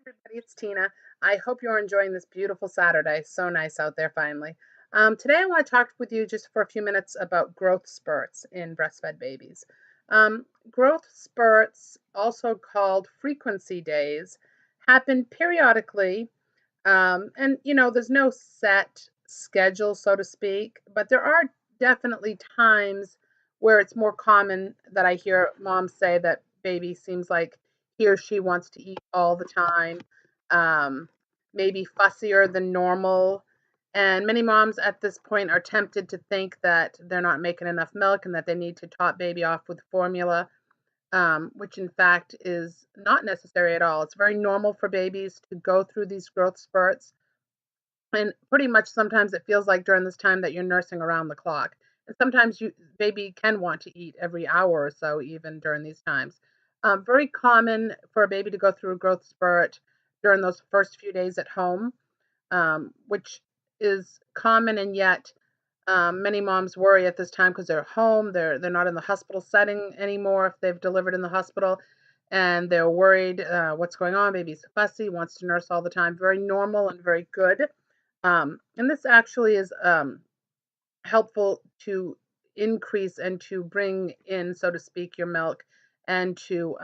Everybody, it's Tina. I hope you're enjoying this beautiful Saturday. So nice out there finally. Today, I want to talk with you just for a few minutes about growth spurts in breastfed babies. Growth spurts, also called frequency days, happen periodically. There's no set schedule, so to speak, but there are definitely times where it's more common that I hear moms say that baby seems like he or she wants to eat all the time, um, maybe fussier than normal. And many moms at this point are tempted to think that they're not making enough milk and that they need to top baby off with formula, which in fact is not necessary at all. It's very normal for babies to go through these growth spurts. And pretty much sometimes it feels like during this time that you're nursing around the clock. And sometimes baby can want to eat every hour or so, even during these times. Very common for a baby to go through a growth spurt during those first few days at home, which is common, and yet many moms worry at this time because they're home. They're not in the hospital setting anymore if they've delivered in the hospital, and they're worried what's going on. Baby's fussy, wants to nurse all the time. Very normal and very good. And this actually is helpful to increase and to bring in, so to speak, your milk and to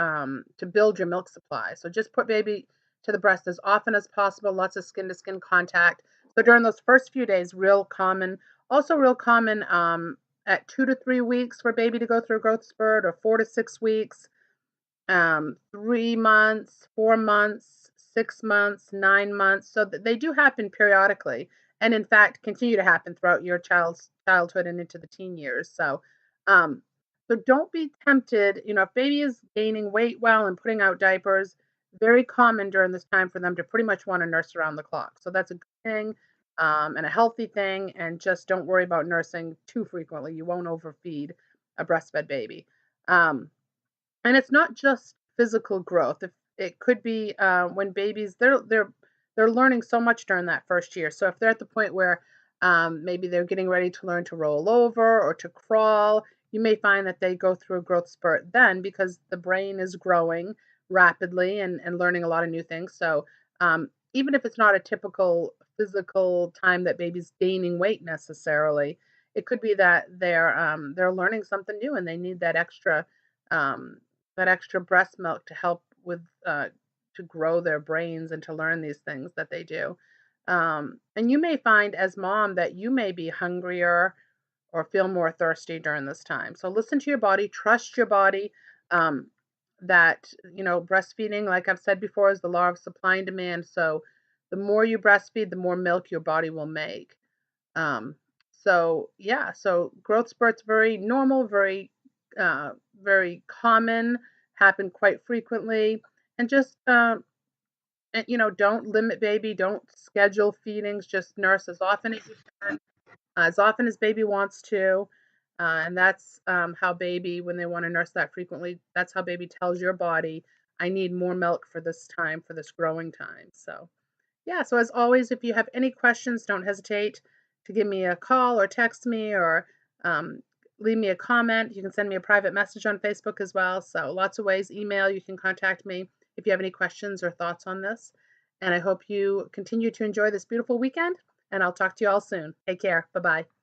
build your milk supply. So just put baby to the breast as often as possible. Lots of skin to skin contact. So during those first few days, real common. Also real common at 2 to 3 weeks for baby to go through a growth spurt, or 4 to 6 weeks, 3 months, 4 months, 6 months, 9 months. So they do happen periodically, and in fact continue to happen throughout your child's childhood and into the teen years. Um, so don't be tempted. If baby is gaining weight well and putting out diapers, very common during this time for them to pretty much want to nurse around the clock. So that's a good thing, and a healthy thing. And just don't worry about nursing too frequently. You won't overfeed a breastfed baby. Um, and it's not just physical growth. If it could be when babies they're learning so much during that first year. So if they're at the point where maybe they're getting ready to learn to roll over or to crawl, you may find that they go through a growth spurt then, because the brain is growing rapidly and learning a lot of new things. So even if it's not a typical physical time that baby's gaining weight necessarily, it could be that they're learning something new and they need um, that extra breast milk to help with to grow their brains and to learn these things that they do. And you may find as mom that you may be hungrier or feel more thirsty during this time. So listen to your body, trust your body. Um, that breastfeeding, like I've said before, is the law of supply and demand. So the more you breastfeed, the more milk your body will make. Um, so yeah, so growth spurts very normal, uh, very common, happen quite frequently, and just don't limit baby, don't schedule feedings, just nurse as often as you can, as often as baby wants to. And that's how baby, when they want to nurse that frequently, that's how baby tells your body, I need more milk for this time, for this growing time. So yeah, so as always, if you have any questions, don't hesitate to give me a call or text me, or um, leave me a comment. You can send me a private message on Facebook as well. So lots of ways. Email, you can contact me if you have any questions or thoughts on this. And I hope you continue to enjoy this beautiful weekend, and I'll talk to you all soon. Take care. Bye bye.